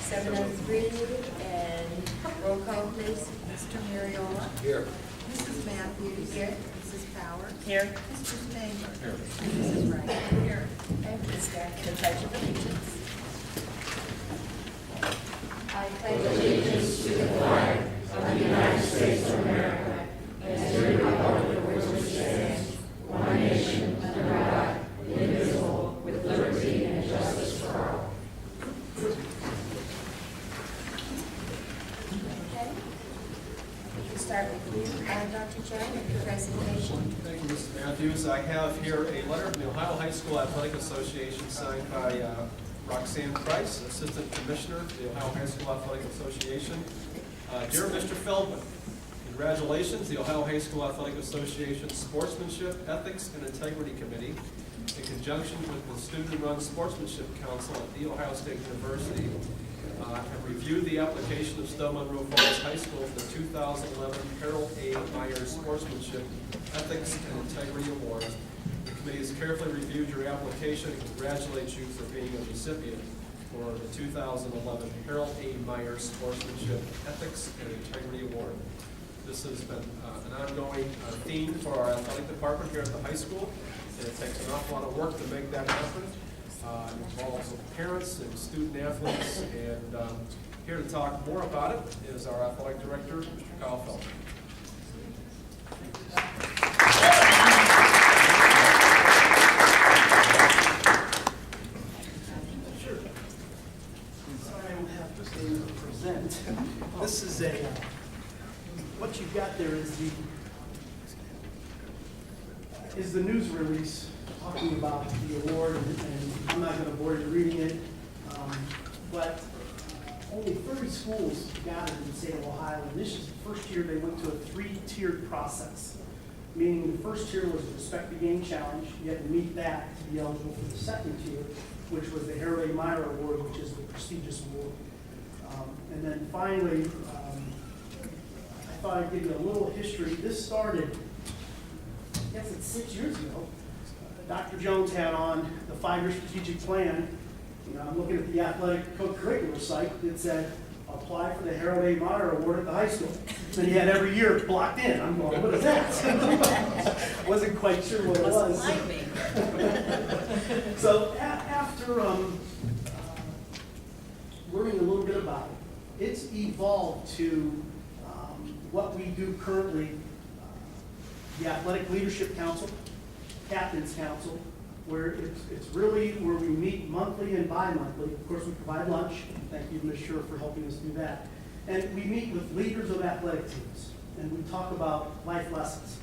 7:03, and roll call, please. Mr. Mariola. Here. Mrs. Matthews. Here. Mrs. Power. Here. Mr. Spangler. Here. And Mrs. Wright. Here. Okay, please stand for the pledge of allegiance. I pledge allegiance to the flag of the United States of America and to the republic for which it stands, one nation, under God, indivisible, with liberty and justice for all. Okay. We can start with you, Dr. Chang, with your presentation. Thank you, Mrs. Matthews. I have here a letter from the Ohio High School Athletic Association signed by Roxanne Price, Assistant Commissioner of the Ohio High School Athletic Association. Dear Mr. Feldman, congratulations, the Ohio High School Athletic Association Sportsmanship, Ethics, and Integrity Committee, in conjunction with the Student-Run Sportsmanship Council at The Ohio State University, have reviewed the application of Stow Munroe Falls High School for the 2011 Harold A. Myers Sportsmanship, Ethics, and Integrity Award. The committee has carefully reviewed your application and congratulates you for being a recipient for the 2011 Harold A. Myers Sportsmanship, Ethics, and Integrity Award. This has been an ongoing theme for our athletic department here at the high school, and it takes an awful lot of work to make that happen. It involves parents and student athletes, and here to talk more about it is our athletic director, Mr. Kyle Feldman. Sure. Sorry, I don't have to stand and present. This is a, what you've got there is the news release talking about the award, and I'm not going to bore you reading it, but only 30 schools got it in the state of Ohio, and this is the first year they went to a 3-tiered process, meaning the first tier was the Respect the Game Challenge. You had to meet that to be eligible for the second tier, which was the Harold A. Meyer Award, which is the prestigious award. And then finally, I thought I'd give you a little history. This started, I guess it's 6 years ago. Dr. Jones had on the 5-year strategic plan. You know, I'm looking at the athletic co-curricular site. It said, apply for the Harold A. Meyer Award at the high school. And he had every year blocked in. I'm going, what is that? Wasn't quite sure what it was. Like me. So after learning a little bit about it, it's evolved to what we do currently, the Athletic Leadership Council, Captain's Council, where it's really where we meet monthly and bi-monthly. Of course, we provide lunch. Thank you, Ms. Scher, for helping us do that. And we meet with leaders of athletic teams, and we talk about life lessons.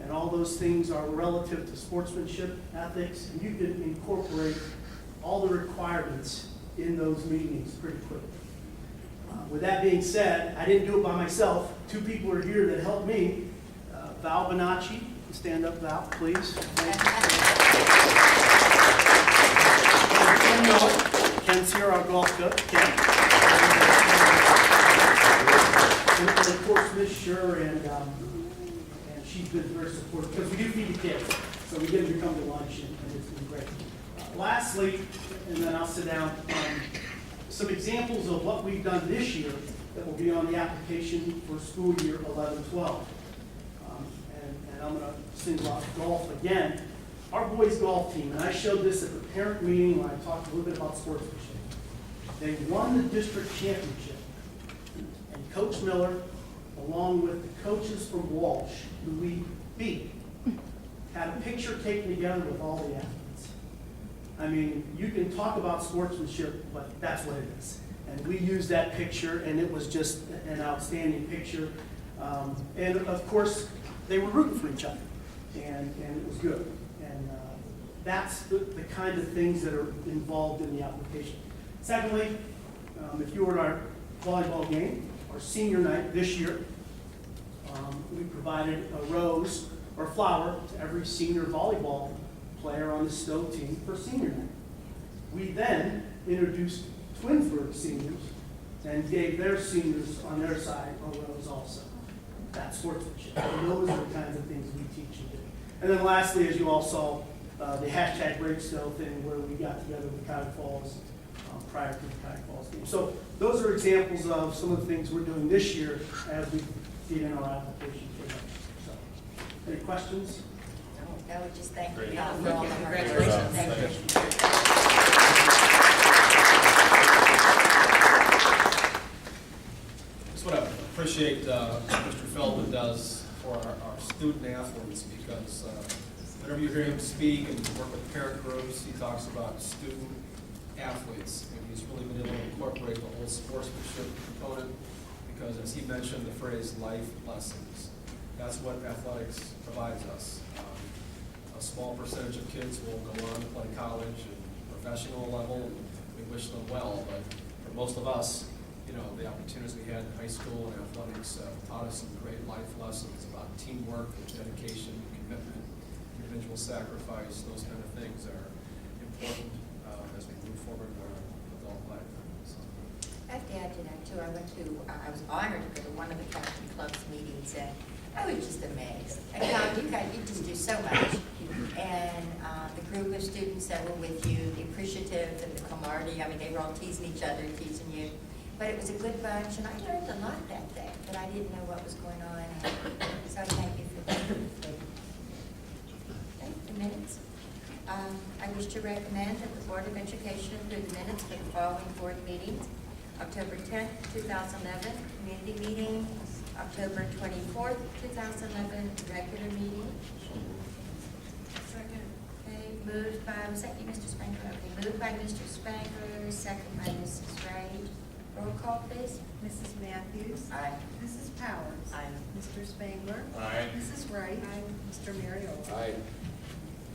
And all those things are relative to sportsmanship, ethics, and you can incorporate all the requirements in those meetings pretty quickly. With that being said, I didn't do it by myself. 2 people are here that helped me. Val Bonacci, stand up, Val, please. Ken's here, our golf coach, Ken. And of course, Ms. Scher, and she's been very supportive, because we do feed the kids. So we get them to come to lunch, and it's been great. Lastly, and then I'll sit down, some examples of what we've done this year that will be on the application for school year 11-12. And I'm going to sing about golf again. Our boys golf team, and I showed this at the parent meeting when I talked a little bit about sportsmanship. They won the district championship. And Coach Miller, along with the coaches from Walsh, who we beat, had a picture taken together with all the athletes. I mean, you can talk about sportsmanship, but that's what it is. And we used that picture, and it was just an outstanding picture. And of course, they were rooting for each other, and it was good. And that's the kind of things that are involved in the application. Secondly, if you were at our volleyball game, our senior night this year, we provided a rose or flower to every senior volleyball player on the Stow team for senior night. We then introduced Twinsburg seniors and gave their seniors on their side a rose also. That's sportsmanship. And those are the kinds of things we teach and do. And then lastly, as you all saw, the hashtag Break Stow thing, where we got together with Cuyahoga Falls prior to the Tide Falls game. So those are examples of some of the things we're doing this year as we feed in our application for next year. So, any questions? No, we just thank you Great. all for all the hard work. Congratulations. Thank you. That's what I appreciate Mr. Feldman does for our student athletes, because whenever you hear him speak and work with parent groups, he talks about student athletes, and he's really been able to incorporate the whole sportsmanship component, because as he mentioned, the phrase life lessons, that's what athletics provides us. A small percentage of kids will go on to play college and professional level, and we wish them well, but for most of us, you know, the opportunities we had in high school and athletics taught us some great life lessons about teamwork, dedication, commitment, individual sacrifice. Those kind of things are important as we move forward in our adult life. So, I have to add to that too. I was honored to go to one of the captain club's meetings, and I was just amazed. And Tom, you just do so much. And the group of students that were with you, the appreciative and the camaraderie, I mean, they were all teasing each other, teasing you. But it was a good bunch, and I learned a lot that day, but I didn't know what was going on. And so thank you for that. Okay, the minutes. I wish to recommend that the Board of Education approve the minutes for the following board meetings. October 10th, 2011, community meeting. October 24th, 2011, regular meeting. Second. Okay, moved by, was that you, Mr. Spangler? Okay, moved by Mr. Spangler, second by Mrs. Wright. Roll call, please. Mrs. Matthews. Aye. Mrs. Powers. Aye. Mr. Spangler. Aye. Mrs. Wright. Mr. Mariola. Aye.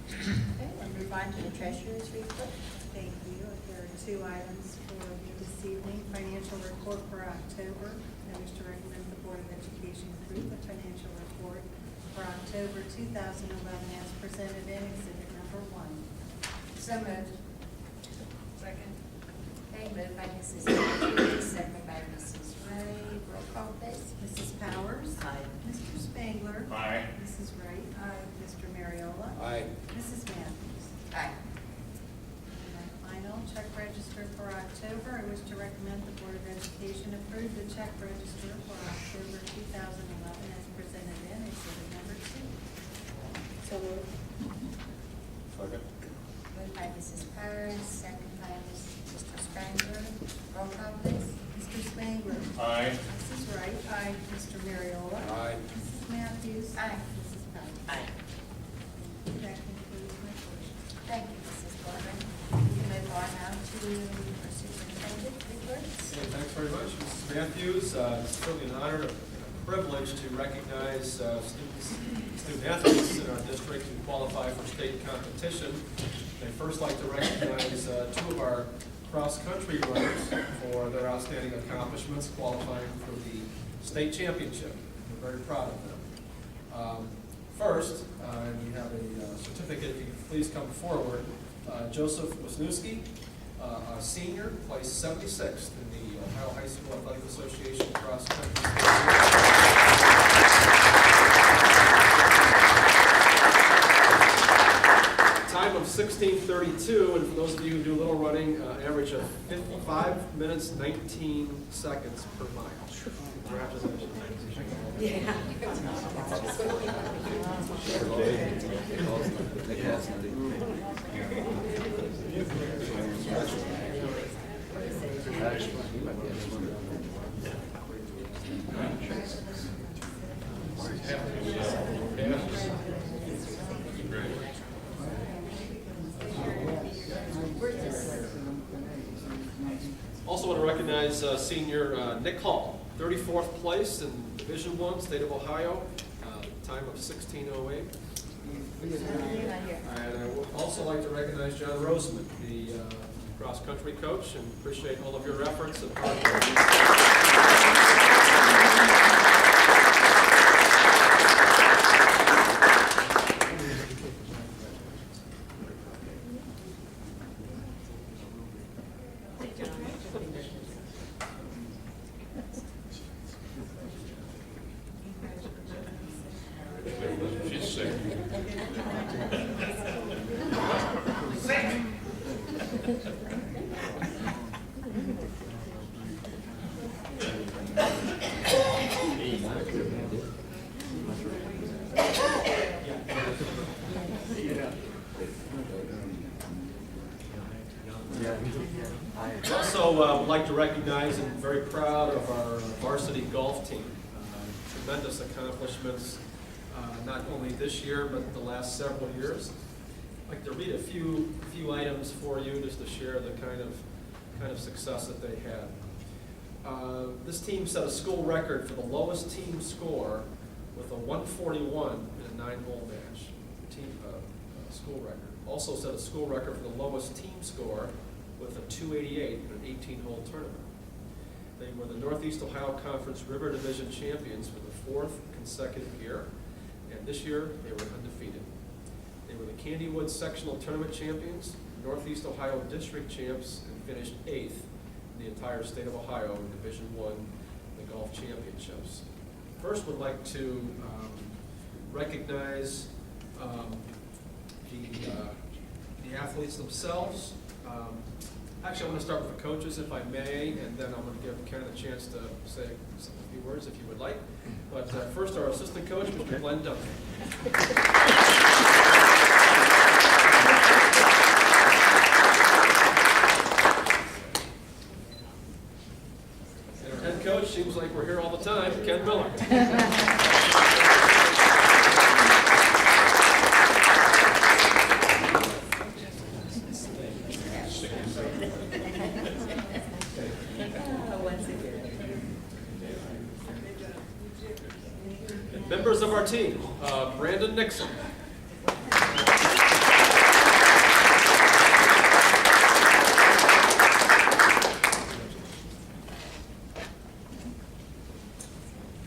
Okay, we'll move on to the treasurer's report. Thank you. There are 2 items for you this evening. Financial report for October. I wish to recommend the Board of Education approve the financial report for October 2011 as presented in Exhibit number 1. So moved. Second. Okay, moved by Mrs. Matthews, second by Mrs. Wright. Roll call, please. Mrs. Powers. Aye. Mr. Spangler. Aye. Mrs. Wright. Mr. Mariola. Aye. Mrs. Matthews. Aye. And my final check register for October, I wish to recommend the Board of Education approve the check register for October 2011 as presented in Exhibit number 2. So moved. Second. Moved by Mrs. Powers, second by Mr. Spangler. Roll call, please. Mr. Spangler. Aye. Mrs. Wright. Mr. Mariola. Aye. Mrs. Matthews. Aye. Mrs. Powers. Aye. That concludes my portion. Thank you, Mrs. Gorman. We can move on now to our superintendent reports. okay, thanks very much, Mrs. Matthews. It's certainly an honor and a privilege to recognize student athletes in our district who qualify for state competition. I'd first like to recognize 2 of our cross-country runners for their outstanding accomplishments qualifying for the state championship. We're very proud of them. First, we have a certificate, if you could please come forward. Joseph Wisniewski, a senior, placed 76th in the Ohio High School Athletic Association cross-country. Time of 16:32, and for those of you who do a little running, average of 55 minutes, 19 seconds per mile. Congratulations. Also want to recognize senior Nick Hall, 34th place in Division I, State of Ohio, time of 16:08. And I would also like to recognize John Roseman, the cross-country coach, and appreciate all of your efforts and hard work. She's sick. would like to recognize and very proud of our varsity golf team. Tremendous accomplishments, not only this year, but the last several years. I'd like to read a few items for you just to share the kind of success that they had. This team set a school record for the lowest team score with a 141 in a 9-hole match. School record. Also set a school record for the lowest team score with a 288 in an 18-hole tournament. They were the Northeast Ohio Conference River Division champions for the 4th consecutive year, and this year they were undefeated. They were the Candywood Sectional Tournament champions, Northeast Ohio District champs, and finished 8th in the entire state of Ohio in Division I, the golf championships. First, would like to recognize the athletes themselves. Actually, I want to start with the coaches, if I may, and then I'm going to give Ken a chance to say a few words if you would like. But first, our assistant coach, Mr. Glenn Duncan. And our head coach, seems like we're here all the time, Ken Miller. Members of our team, Brandon Nixon.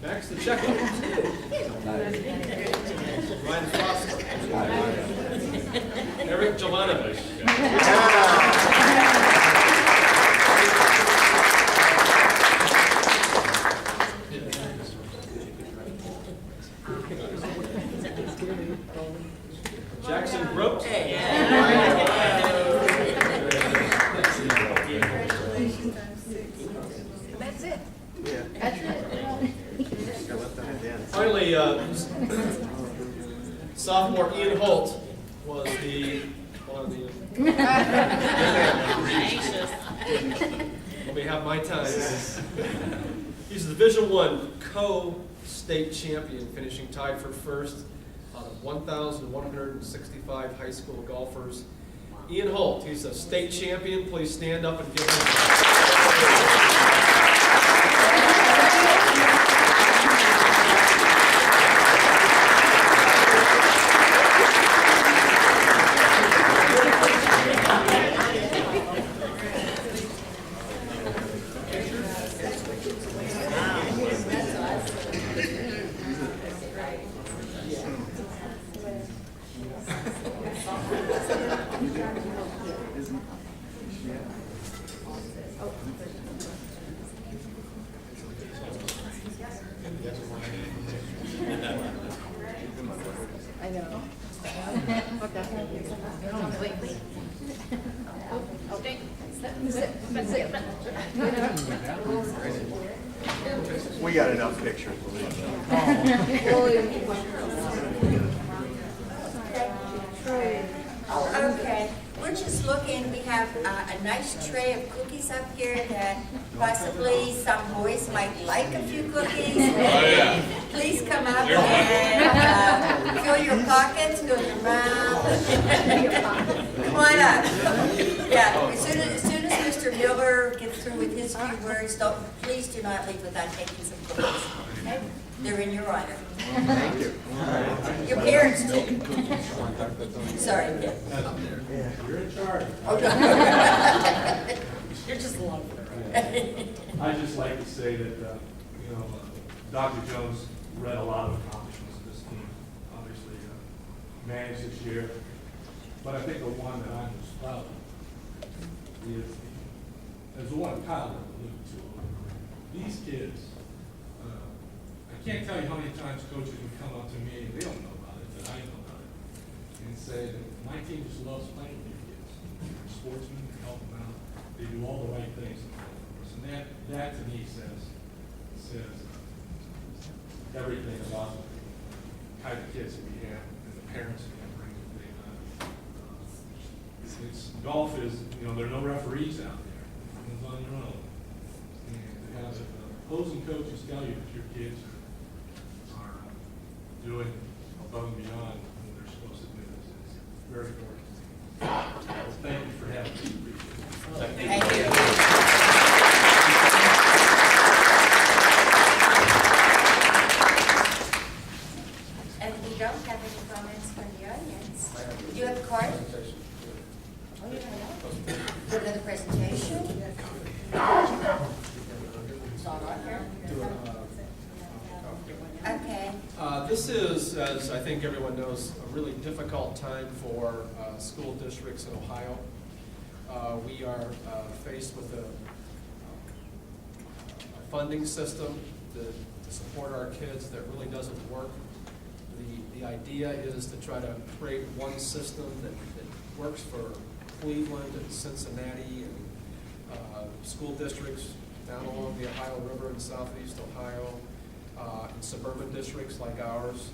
Max the Checo. Ryan Foster. Eric Jovanovich. Jackson Grote. That's it. That's it. Finally, sophomore Ian Holt was one of the. Let me have my time. He's the Division I co-state champion, finishing tied for first out of 1,165 high school golfers. Ian Holt, he's a state champion. Please stand up and give him. I know. Okay. Wait. We got enough pictures, believe me. Okay, we're just looking, we have a nice tray of cookies up here that possibly some boys might like a few cookies. yeah. Please come up and fill your pockets, fill your mouth. Come on up. Yeah, as soon as Mr. Miller gets through with his few words, please do not leave without taking some cookies. Okay? They're in your honor. Thank you. Your parents too. Sorry. You're in charge. You're just lovely. I'd just like to say that, Dr. Jones read a lot of accomplishments of this team, obviously managed this year. But I think the one that I'm most proud of is the one Kyle alluded to. These kids, I can't tell you how many times coaches would come up to me, and they don't know about it, but I know about it, and say that my team just loves playing with your kids. They're sportsmen, they help them out, they do all the right things in life for us. And that to me says everything about the kind of kids that we have and the parents that we bring to the golf is, there are no referees out there. one's on your own. And to have opposing coaches tell you that your kids are doing above and beyond what they're supposed to do is very important. So thank you for having me. Appreciate it. Thank you. And we don't have any comments from the audience. Do you have a card? Oh, you don't know? Do another presentation? It's all right here. Okay. This is, as I think everyone knows, a really difficult time for school districts in Ohio. We are faced with a funding system to support our kids that really doesn't work. The idea is to try to create one system that works for Cleveland and Cincinnati and school districts down along the Ohio River in southeast Ohio, and suburban districts like ours.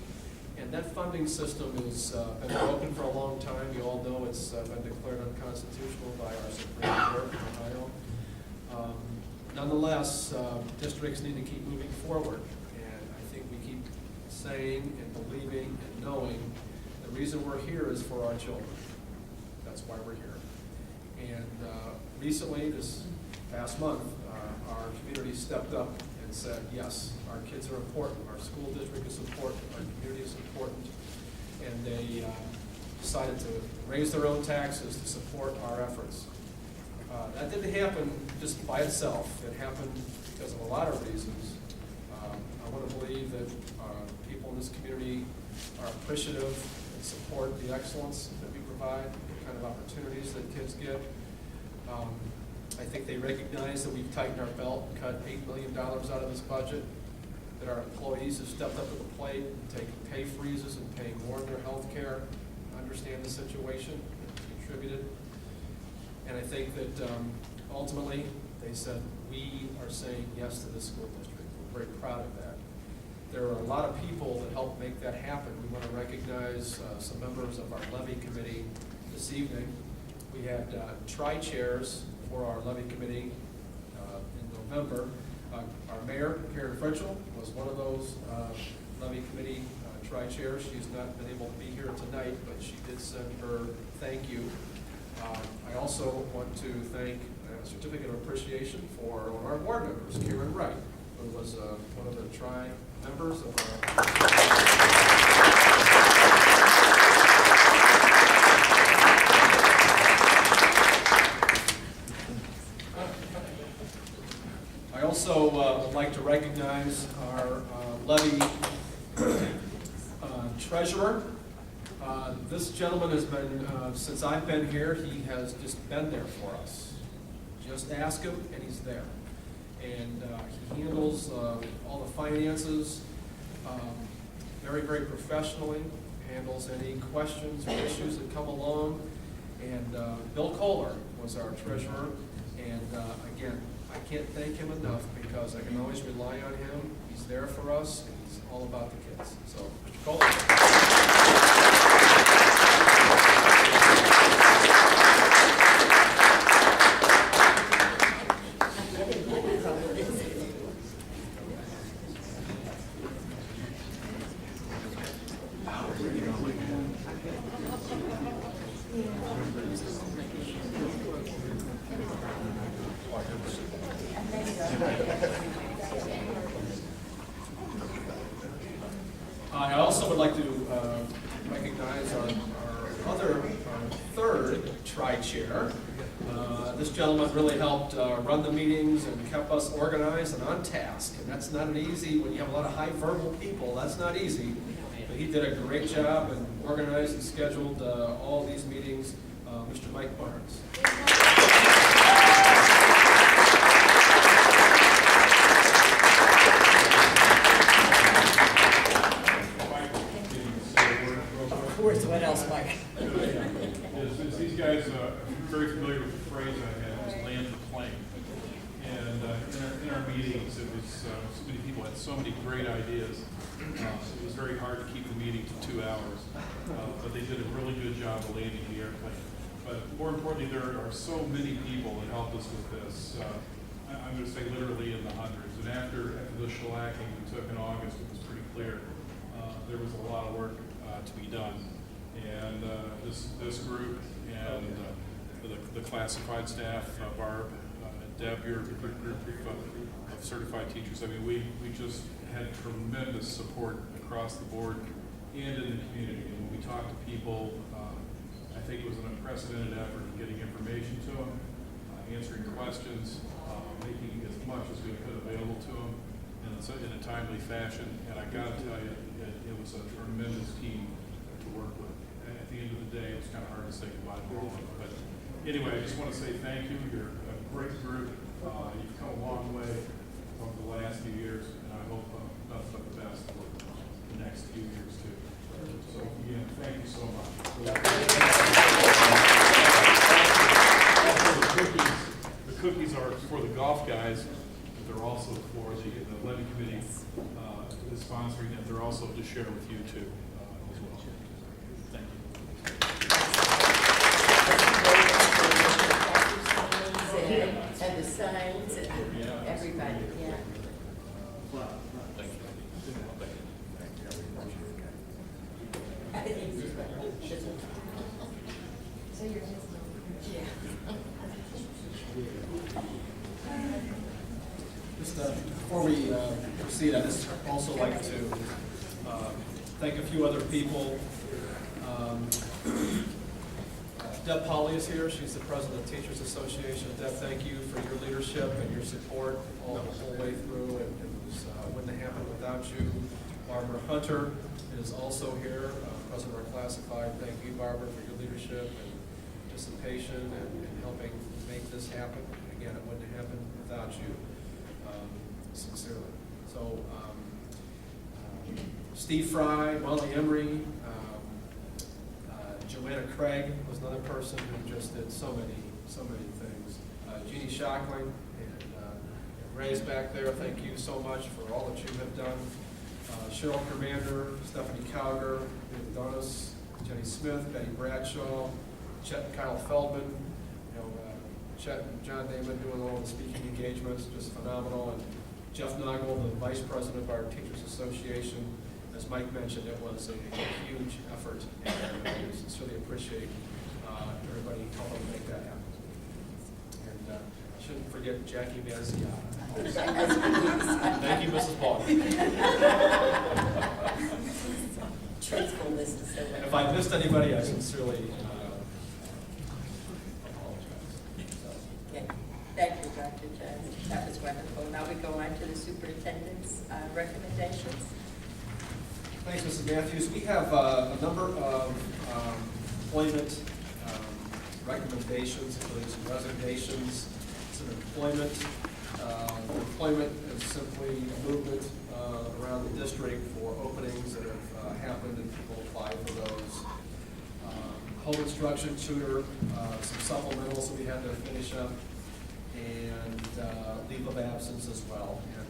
And that funding system has been broken for a long time. You all know it's been declared unconstitutional by our Supreme Court in Ohio. Nonetheless, districts need to keep moving forward. And I think we keep saying and believing and knowing the reason we're here is for our children. That's why we're here. And recently, this past month, our community stepped up and said, yes, our kids are important, our school district is important, our community is important, and they decided to raise their own taxes to support our efforts. That didn't happen just by itself. It happened because of a lot of reasons. I want to believe that people in this community are appreciative and support the excellence that we provide, the kind of opportunities that kids get. I think they recognize that we've tightened our belt and cut $8 million out of this budget, that our employees have stepped up to the plate and taken pay freezes and paying more in their health care, understand the situation, and contributed. And I think that ultimately they said, we are saying yes to this school district. We're very proud of that. There are a lot of people that helped make that happen. We want to recognize some members of our levy committee this evening. We had tri-chairs for our levy committee in November. Our mayor, Karen Fritchell, was one of those levy committee tri-chairs. She's not been able to be here tonight, but she did send her thank you. I also want to thank a certificate of appreciation for one of our board members, Karen Wright, who was one of the members of our I also would like to recognize our levy treasurer. This gentleman has been, since I've been here, he has just been there for us. Just ask him and he's there. And he handles all the finances very, very professionally, handles any questions or issues that come along. And Bill Kohler was our treasurer. And again, I can't thank him enough because I can always rely on him. He's there for us, and he's all about the kids. So, Mr. Kohler. I also would like to recognize our third tri-chair. This gentleman really helped run the meetings and kept us organized and on task. And that's not an easy, when you have a lot of high verbal people, that's not easy. But he did a great job and organized and scheduled all these meetings, Mr. Mike Barnes. What else, Mike? Since these guys are very familiar with the phrase I had, it was land the plane. And in our meetings, it was so many people had so many great ideas. It was very hard to keep the meeting to 2 hours. But they did a really good job of landing the airplane. But more importantly, there are so many people that helped us with this. I'm going to say literally in the hundreds. And after the shellacking we took in August, it was pretty clear there was a lot of work to be done. And this group and the classified staff, Barb, Deb, your group of certified teachers. I mean, we just had tremendous support across the board and in the community. And when we talked to people, I think it was an unprecedented effort of getting information to them, answering questions, making as much as we could available to them in a timely fashion. And I got to tell you, it was a tremendous team to work with. And at the end of the day, it's kind of hard to say goodbye to all of them. But anyway, I just want to say thank you. You're a great group. You've come a long way over the last few years, and I hope nothing but the best for the next few years too. So again, thank you so much. The cookies are for the golf guys, but they're also for the levy committee is sponsoring it. They're also to share with you too as well. Thank you. And the signs and everybody, yeah. So you're just, yeah. Just before we proceed, I'd just also like to thank a few other people. Deb Polly is here. She's the president of the Teachers Association. Deb, thank you for your leadership and your support all the whole way through. It wouldn't have happened without you. Barbara Hunter is also here, president of our classified. Thank you, Barbara, for your leadership and participation and helping make this happen. Again, it wouldn't have happened without you, sincerely. So, Steve Fry, Molly Emery, Joanna Craig was another person who just did so many things. Jeannie Shockling and Ray's back there. Thank you so much for all that you have done. Cheryl Commander, Stephanie Cowger, David Donis, Jenny Smith, Betty Bradshaw, Chet and Kyle Feldman, Chet and John Damon doing all the speaking engagements, just phenomenal. And Jeff Nagel, the vice president of our Teachers Association. As Mike mentioned, it was a huge effort, and we sincerely appreciate everybody helping make that happen. And I shouldn't forget Jackie Manziata. Thank you, Mrs. Paul. Truthfulness is so And if I missed anybody, I sincerely apologize. Okay. Thank you, Dr. Jones. That was wonderful. Now we go on to the superintendent's recommendations. Thanks, Mrs. Matthews. We have a number of employment recommendations, including some resignations, some employment. Employment is simply movement around the district for openings that have happened and people apply for those. Home instruction tutor, some supplementals that we had to finish up, and leave of absence as well. And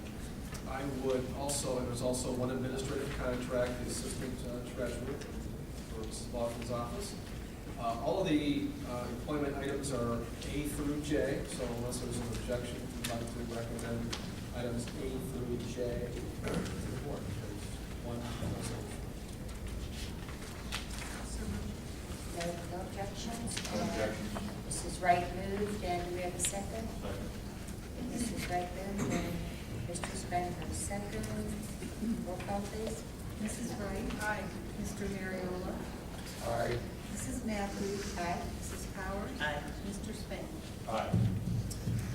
I would also, and there's also one administrative contract, the assistant treasurer for Mrs. Baldwin's office. All of the employment items are A through J, so unless there's an objection, I'd like to recommend items A through J to the board. One, No objections? Mrs. Wright moved, and do we have a second? Mrs. Wright moved, and Mr. Spangler second. Roll call, please. Mrs. Wright? Aye. Mr. Mariola? Aye. Mrs. Matthews? Aye. Mrs. Powers? Aye. Mr. Spangler? Aye.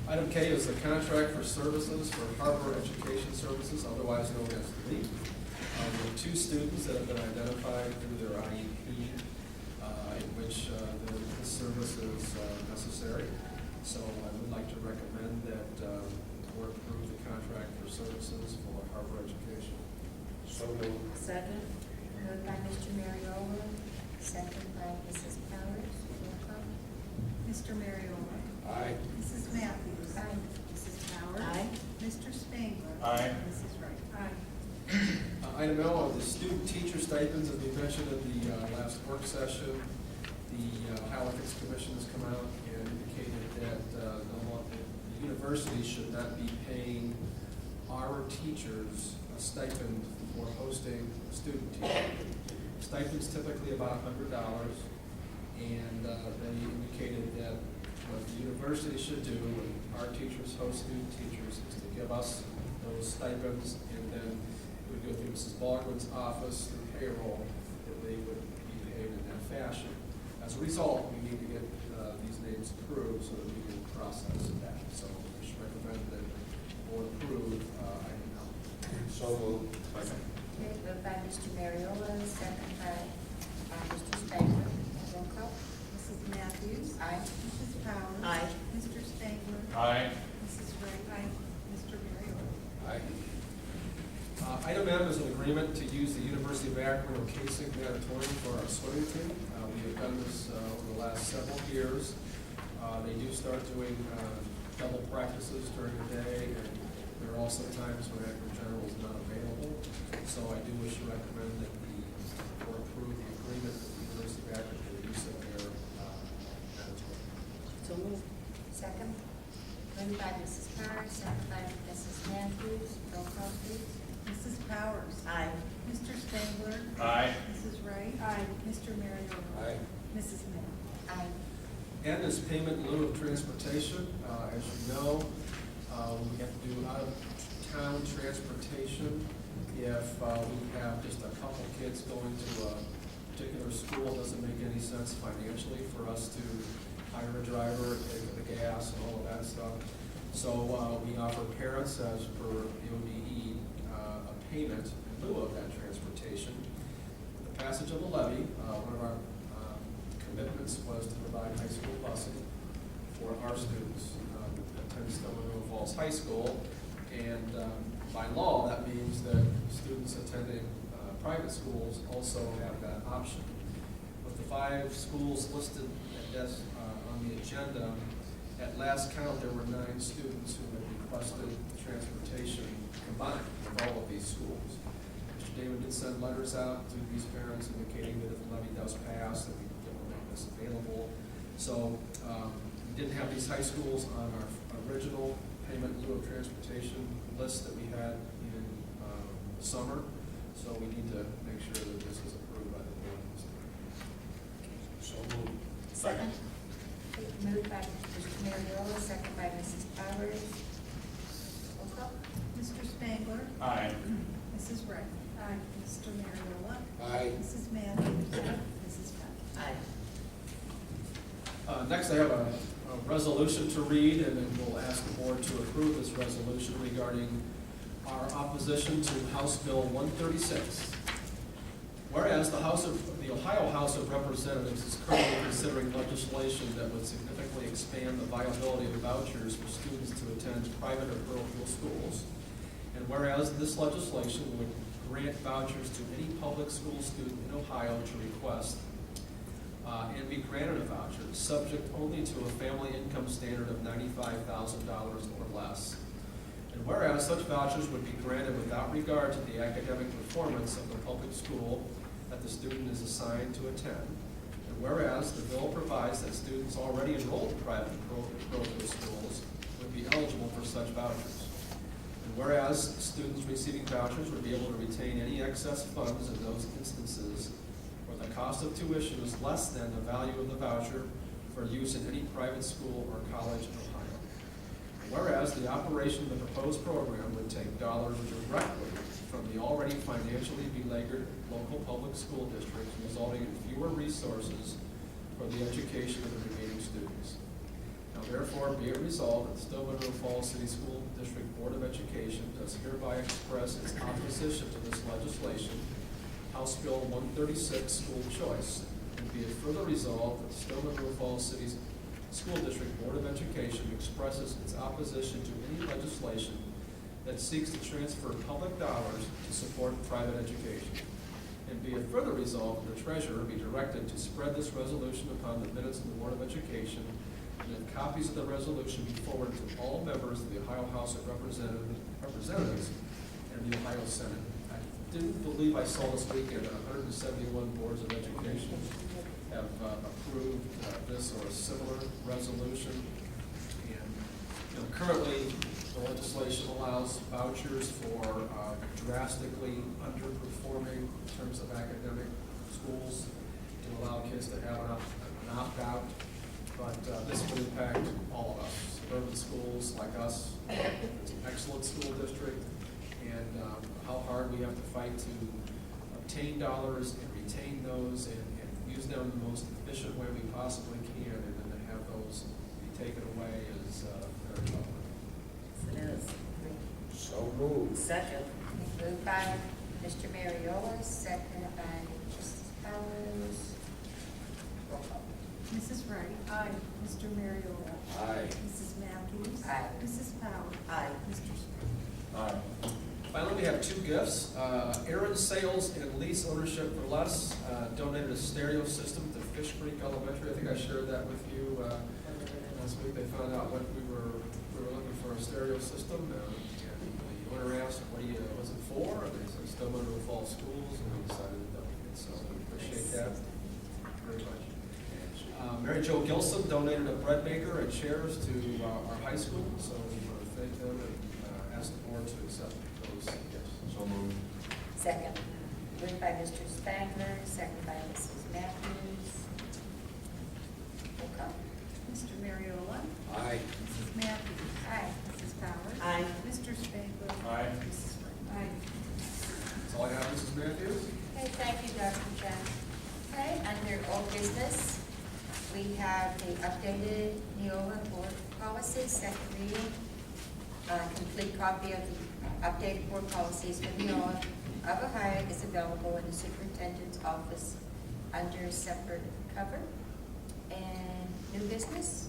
Item K is the contract for services for Harbor Education Services, otherwise known as LEAP. There are two students that have been identified through their IEP in which this service is necessary. So I would like to recommend that the board approve the contract for services for Harbor Education. So moved. Second. Moved by Mr. Mariola, second by Mrs. Powers. Roll call. Mr. Mariola? Aye. Mrs. Matthews? Aye. Mrs. Powers? Aye. Mr. Spangler? Aye. Mrs. Wright? Aye. Item L are the student teacher stipends, as we mentioned at the last work session. The Ohio Ethics Commission has come out and indicated that the university should not be paying our teachers a stipend for hosting a student teacher. Stipend's typically about $100, and they indicated that what the university should do when our teachers host student teachers is to give us those stipends, and then it would go through Mrs. Baldwin's office through payroll, that they would be paid in that fashion. As a result, we need to get these names approved so that we can process that. So I should recommend that the board approve item L. So moved. Okay, moved by Mr. Mariola, second by Mr. Spangler. Roll call. Mrs. Matthews? Aye. Mrs. Powers? Aye. Mr. Spangler? Aye. Mrs. Wright? Aye. Mr. Mariola? Aye. Item M is an agreement to use the University of Akron Ocasek Natatorium for our swimming team. We have done this over the last several years. They do start doing double practices during the day, and there are also times when Akron General is not available. So I do wish to recommend that the board approve the agreement with the University of Akron for the use of their natatorium. So moved. Second. Moved by Mrs. Powers, second by Mrs. Matthews. Roll call, please. Mrs. Powers? Aye. Mr. Spangler? Aye. Mrs. Wright? Aye. Mr. Mariola? Aye. Mrs. Miller? Aye. N is payment in lieu of transportation. As you know, we have to do out-of-town transportation. If we have just a couple kids going to a particular school, it doesn't make any sense financially for us to hire a driver, pay for the gas and all of that stuff. So we offer parents, as per BOE, a payment in lieu of that transportation. With the passage of the levy, one of our commitments was to provide high school busing for our students that attend Stow Falls High School. And by law, that means that students attending private schools also have that option. With the 5 schools listed on the agenda, at last count, there were 9 students who had requested transportation combined with all of these schools. Mr. David did send letters out to these parents indicating that if the levy does pass, that we don't make this available. So we didn't have these high schools on our original payment in lieu of transportation list that we had in the summer. So we need to make sure that this is approved by the board. So moved. Second. Moved by Mr. Mariola, second by Mrs. Powers. Roll call. Mr. Spangler? Aye. Mrs. Wright? Aye. Mr. Mariola? Aye. Mrs. Matthews? Mrs. Powers? Aye. Next, I have a resolution to read, and then we'll ask the board to approve this resolution regarding our opposition to House Bill 136. Whereas the Ohio House of Representatives is currently considering legislation that would significantly expand the viability of vouchers for students to attend private or parochial schools, and whereas this legislation would grant vouchers to any public school student in Ohio to request and be granted a voucher, subject only to a family income standard of $95,000 or less. And whereas such vouchers would be granted without regard to the academic performance of the public school that the student is assigned to attend. And whereas the bill provides that students already enrolled in private and parochial schools would be eligible for such vouchers. And whereas students receiving vouchers would be able to retain any excess funds in those instances where the cost of tuition is less than the value of the voucher for use in any private school or college in Ohio. Whereas the operation of the proposed program would take dollars directly from the already financially beleaguered local public school districts, resulting in fewer resources for the education of the remaining students. Now therefore be it resolved that the Stow Munroe Falls City School District Board of Education does hereby express its opposition to this legislation, House Bill 136, School Choice, and be it further resolved that the Stow Munroe Falls City School District Board of Education expresses its opposition to any legislation that seeks to transfer public dollars to support private education. And be it further resolved that the treasurer be directed to spread this resolution upon the minutes of the Board of Education, and that copies of the resolution be forwarded to all members of the Ohio House of Representatives and the Ohio Senate. I didn't believe I saw this weekend 171 boards of education have approved this or a similar resolution. And currently, the legislation allows vouchers for drastically underperforming in terms of academic schools to allow kids to have an opt-out. But this would impact all of us. Suburban schools like us, it's an excellent school district, and how hard we have to fight to obtain dollars and retain those and use them the most efficient way we possibly can, and then to have those be taken away is very tough. Yes, it is. So moved. Second. Moved by Mr. Mariola, seconded by Mrs. Powers. Roll call. Mrs. Wright? Aye. Mr. Mariola? Aye. Mrs. Matthews? Aye. Mrs. Powers? Aye. Mr. Smith? Aye. Finally, we have two gifts. Aaron Sales and Lease Ownership for Less donated a stereo system to Fish Creek Elementary. I think I shared that with you last week. They found out what we were looking for a stereo system, and the owner asked, what's it for? And they said, Stow Munroe Fall Schools, and we decided to donate it. So we appreciate that very much. Mary Jo Gilson donated a bread maker and chairs to our high school, so we want to thank them and ask the board to accept those gifts. So moved. Second. Moved by Mr. Spangler, seconded by Mrs. Matthews. Roll call. Mr. Mariola? Aye. Mrs. Matthews? Aye. Mrs. Powers? Aye. Mr. Spangler? Aye. Mrs. Wright? Aye. That's all I have, Mrs. Matthews. Okay, thank you, Dr. Chen. Okay, under old business, we have the updated Neola board policy, second reading. A complete copy of the updated board policies for Neola of Ohio is available in the superintendent's office under separate cover. And new business,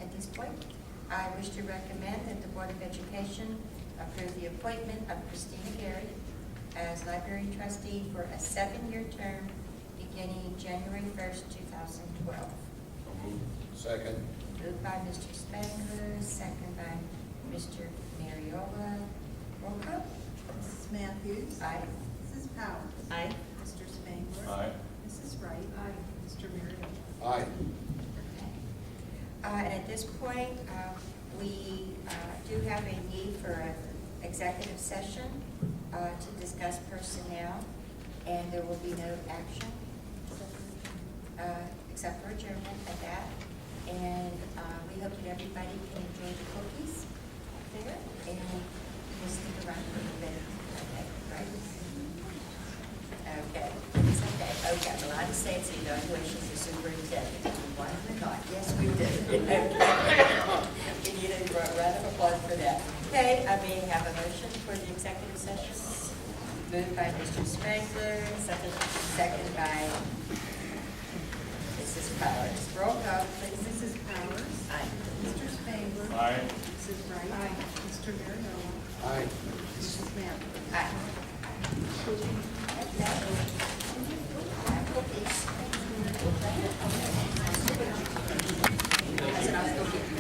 at this point, I wish to recommend that the Board of Education approve the appointment of Christina Gary as library trustee for a 7-year term beginning January 1st, 2012. So moved. Second. Moved by Mr. Spangler, second by Mr. Mariola. Roll call. Mrs. Matthews? Aye. Mrs. Powers? Aye. Mr. Spangler? Aye. Mrs. Wright? Aye. Mr. Mariola? Aye. Okay. And at this point, we do have a need for an executive session to discuss personnel, and there will be no action except for adjournment at that. And we hope that everybody can enjoy the cookies there, and we'll stick around for a bit. Okay, right? Okay, it's okay. Okay, well, I just say it's the evaluation of the superintendent. Why not? Yes, we did. We need a round of applause for that. Okay, I may have a motion for the executive session. Moved by Mr. Spangler, second by Mrs. Powers. Roll call, please. Mrs. Powers? Aye. Mr. Spangler? Aye. Mrs. Wright? Aye. Mr. Mariola? Aye. Mrs. Matthews? Aye. Okay. Have cookies. I said I'll still keep you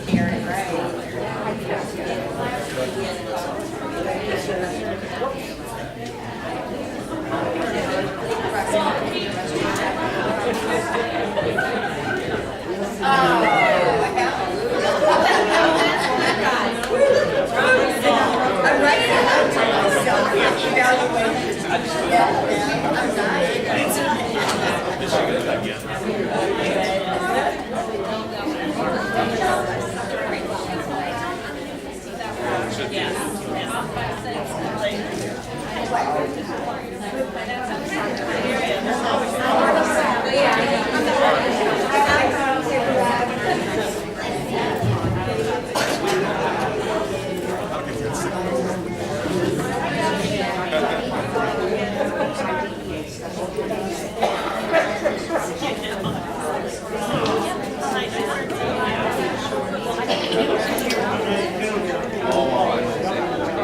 Karen, I'm writing a note to myself. Evaluation. I'm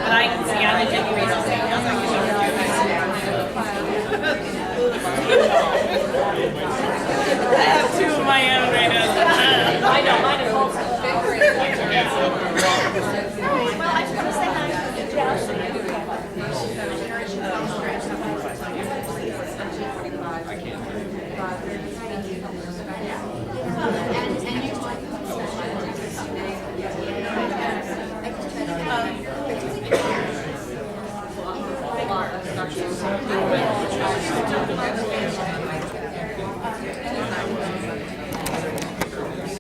But I can see, I think